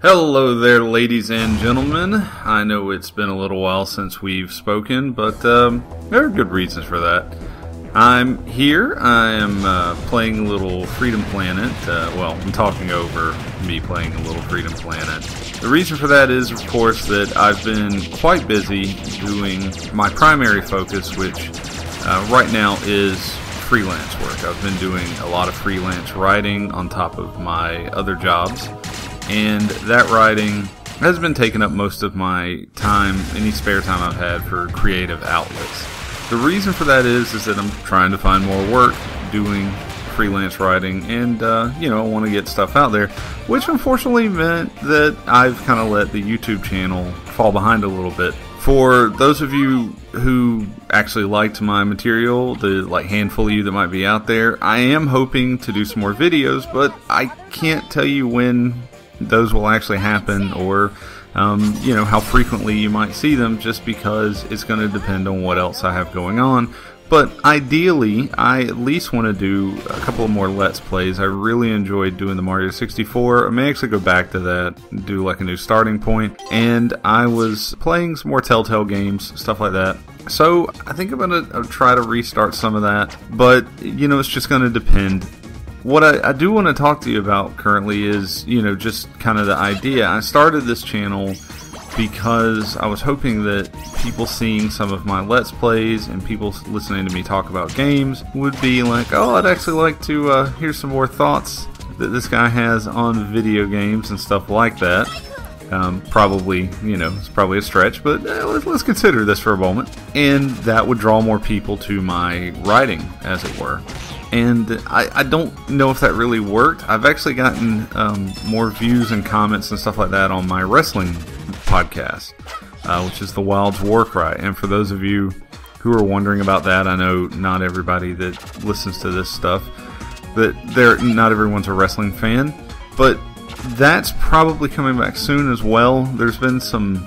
Hello there, ladies and gentlemen. I know it's been a little while since we've spoken, but there are good reasons for that. I'm here. I am playing a little Freedom Planet. I'm talking over me playing a little Freedom Planet. The reason for that is, of course, that I've been quite busy doing my primary focus, which right now is freelance work. I've been doing a lot of freelance writing on top of my other jobs. And that writing has been taking up most of my time, any spare time I've had for creative outlets. The reason for that is that I'm trying to find more work doing freelance writing, and I want to get stuff out there, which unfortunately meant that I've kind of let the YouTube channel fall behind a little bit. For those of you who actually liked my material, the handful of you that might be out there, I am hoping to do some more videos, but I can't tell you when those will actually happen, or how frequently you might see them, just because it's going to depend on what else I have going on. But ideally, I at least want to do a couple of more Let's Plays. I really enjoyed doing the Mario 64. I may actually go back to that and do a new starting point. And I was playing some more Telltale games, stuff like that. So I think I'm going to try to restart some of that. But, it's just going to depend. What I do want to talk to you about currently is, just kind of the idea. I started this channel because I was hoping that people seeing some of my Let's Plays and people listening to me talk about games would be like, oh, I'd actually like to hear some more thoughts that this guy has on video games and stuff like that. Probably, it's probably a stretch, but let's consider this for a moment. And that would draw more people to my writing, as it were. And I don't know if that really worked. I've actually gotten more views and comments and stuff like that on my wrestling podcast, which is the Wild's War Cry. And for those of you who are wondering about that, I know not everybody that listens to this stuff, not everyone's a wrestling fan, but that's probably coming back soon as well. There's been some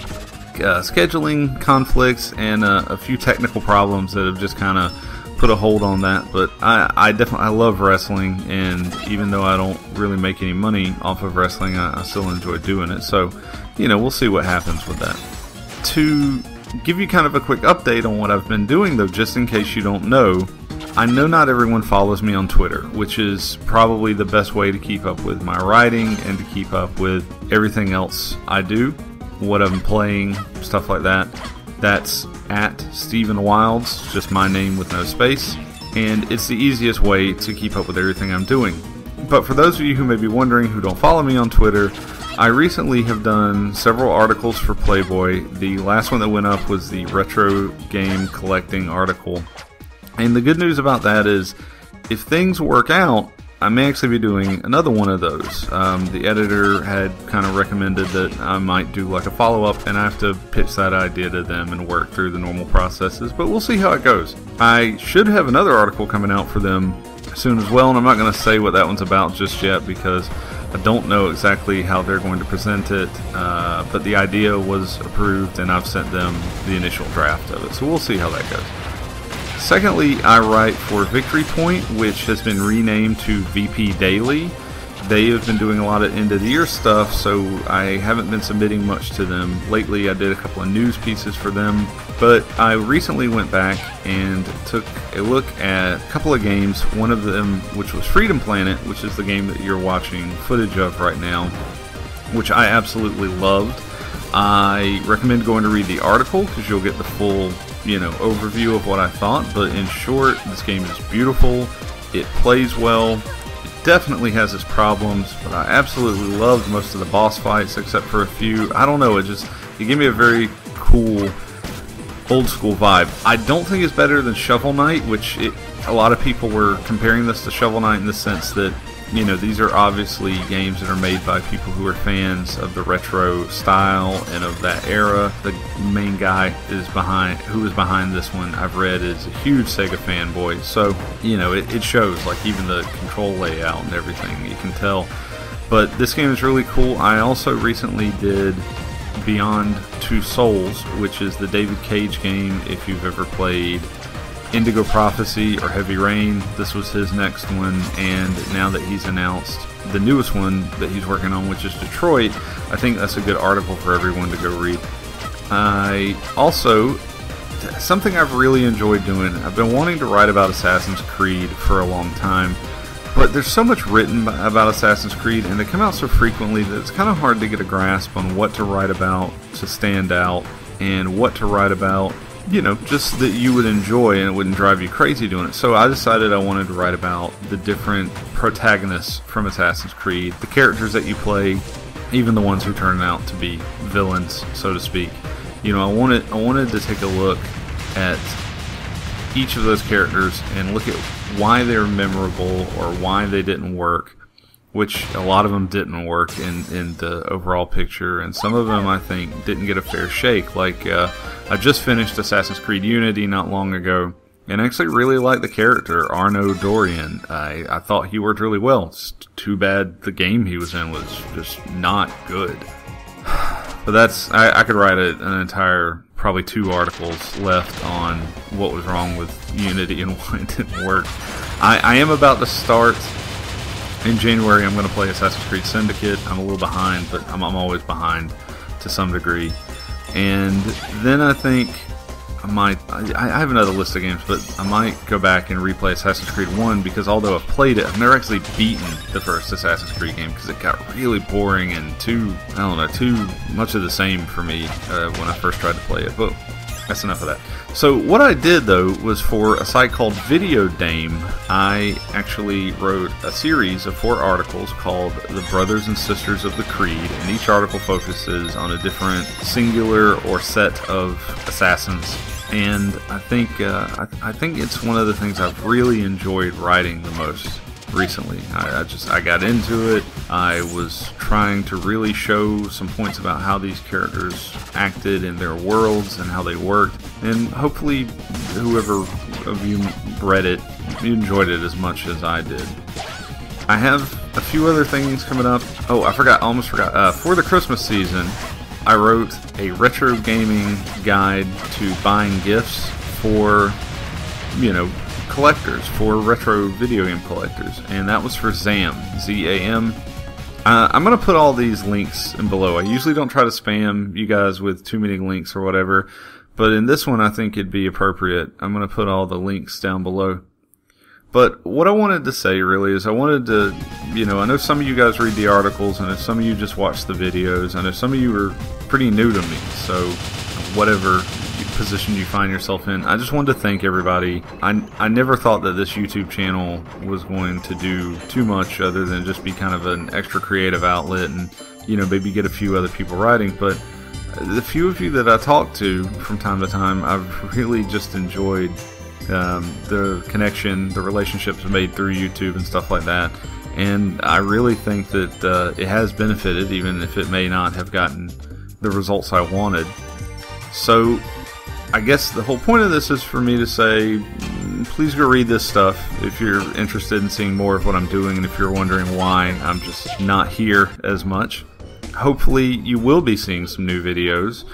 scheduling conflicts and a few technical problems that have just kind of put a hold on that, but I definitely love wrestling, and even though I don't really make any money off of wrestling, I still enjoy doing it. So, we'll see what happens with that. To give you kind of a quick update on what I've been doing, though, just in case you don't know, I know not everyone follows me on Twitter, which is probably the best way to keep up with my writing and to keep up with everything else I do, what I'm playing, stuff like that. That's at Stephen Wilds, just my name with no space, and it's the easiest way to keep up with everything I'm doing. But for those of you who may be wondering who don't follow me on Twitter, I recently have done several articles for Playboy. The last one that went up was the retro game collecting article. And the good news about that is, if things work out, I may actually be doing another one of those. The editor had kind of recommended that I might do a follow-up, and I have to pitch that idea to them and work through the normal processes, but we'll see how it goes. I should have another article coming out for them soon as well, and I'm not going to say what that one's about just yet because I don't know exactly how they're going to present it, but the idea was approved, and I've sent them the initial draft of it, so we'll see how that goes. Secondly, I write for Victory Point, which has been renamed to VP Daily. They have been doing a lot of end-of-the-year stuff, so I haven't been submitting much to them. Lately, I did a couple of news pieces for them, but I recently went back and took a look at a couple of games, one of them which was Freedom Planet, which is the game that you're watching footage of right now, which I absolutely loved. I recommend going to read the article because you'll get the full overview of what I thought, but in short, this game is beautiful, it plays well, it definitely has its problems, but I absolutely loved most of the boss fights except for a few. I don't know, it gave me a very cool old school vibe. I don't think it's better than Shovel Knight, which a lot of people were comparing this to Shovel Knight in the sense that these are obviously games that are made by people who are fans of the retro style and of that era. The main guy who is behind this one, I've read, is a huge Sega fanboy. So, it shows, even the control layout and everything, you can tell. But this game is really cool. I also recently did Beyond Two Souls, which is the David Cage game, if you've ever played Indigo Prophecy or Heavy Rain. This was his next one, and now that he's announced the newest one that he's working on, which is Detroit, I think that's a good article for everyone to go read. I also, something I've really enjoyed doing, I've been wanting to write about Assassin's Creed for a long time, but there's so much written about Assassin's Creed, and they come out so frequently that it's kind of hard to get a grasp on what to write about to stand out, and what to write about, you know, just that you would enjoy and it wouldn't drive you crazy doing it. So I decided I wanted to write about the different protagonists from Assassin's Creed, the characters that you play, even the ones who turn out to be villains, so to speak. You know, I wanted to take a look at each of those characters and look at why they're memorable or why they didn't work, which a lot of them didn't work in the overall picture, and some of them I think didn't get a fair shake. Like, I just finished Assassin's Creed Unity not long ago, and I actually really liked the character, Arno Dorian. I thought he worked really well. It's too bad the game he was in was just not good. But that's, I could write an entire, probably 2 articles left on what was wrong with Unity and why it didn't work. I am about to start, in January I'm going to play Assassin's Creed Syndicate. I'm a little behind, but I'm always behind to some degree. And then I think I have another list of games, but I might go back and replay Assassin's Creed 1, because although I've played it, I've never actually beaten the first Assassin's Creed game because it got really boring and too much of the same for me when I first tried to play it. But that's enough of that. So what I did, though, was for a site called Videodame, I actually wrote a series of 4 articles called The Brothers and Sisters of the Creed, and each article focuses on a different singular or set of assassins. And I think it's one of the things I've really enjoyed writing the most recently. I got into it. I was trying to really show some points about how these characters acted in their worlds and how they worked, and hopefully whoever of you read it, you enjoyed it as much as I did. I have a few other things coming up. Oh, almost forgot. For the Christmas season, I wrote a retro gaming guide to buying gifts for, you know, collectors, for retro video game collectors, and that was for ZAM, Z-A-M. I'm going to put all these links in below. I usually don't try to spam you guys with too many links or whatever, but in this one I think it'd be appropriate. I'm going to put all the links down below. But what I wanted to say really is I wanted to, you know, I know some of you guys read the articles, and some of you just watch the videos. I know some of you are pretty new to me, so whatever position you find yourself in, I just wanted to thank everybody. I never thought that this YouTube channel was going to do too much other than just be kind of an extra creative outlet and, you know, maybe get a few other people writing. But the few of you that I talk to from time to time, I've really just enjoyed the connection, the relationships made through YouTube and stuff like that. And I really think that it has benefited, even if it may not have gotten the results I wanted. So I guess the whole point of this is for me to say, please go read this stuff if you're interested in seeing more of what I'm doing, and if you're wondering why I'm just not here as much. Hopefully you will be seeing some new videos.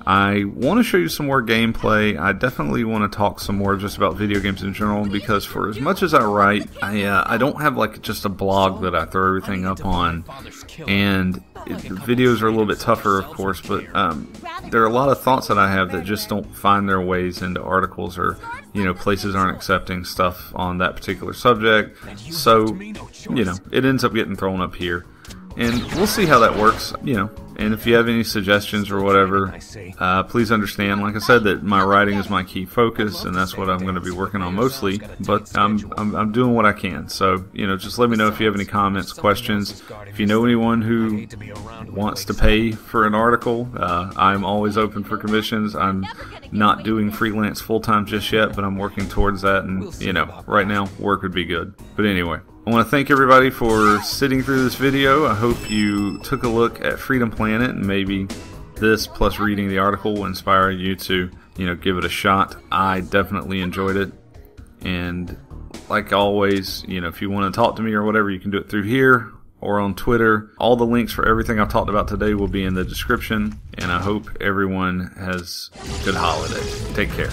I want to show you some more gameplay. I definitely want to talk some more just about video games in general, because for as much as I write, I don't have like just a blog that I throw everything up on, and videos are a little bit tougher, of course, but there are a lot of thoughts that I have that just don't find their ways into articles, or, you know, places aren't accepting stuff on that particular subject, so, you know, it ends up getting thrown up here. And we'll see how that works, you know. And if you have any suggestions or whatever, please understand, like I said, that my writing is my key focus, and that's what I'm going to be working on mostly. But I'm doing what I can. So, you know, just let me know if you have any comments, questions. If you know anyone who wants to pay for an article, I'm always open for commissions. I'm not doing freelance full-time just yet, but I'm working towards that. And, you know, right now, work would be good. But anyway, I want to thank everybody for sitting through this video. I hope you took a look at Freedom Planet, and maybe this plus reading the article will inspire you to, you know, give it a shot. I definitely enjoyed it. And like always, you know, if you want to talk to me or whatever, you can do it through here or on Twitter. All the links for everything I've talked about today will be in the description, and I hope everyone has a good holiday. Take care.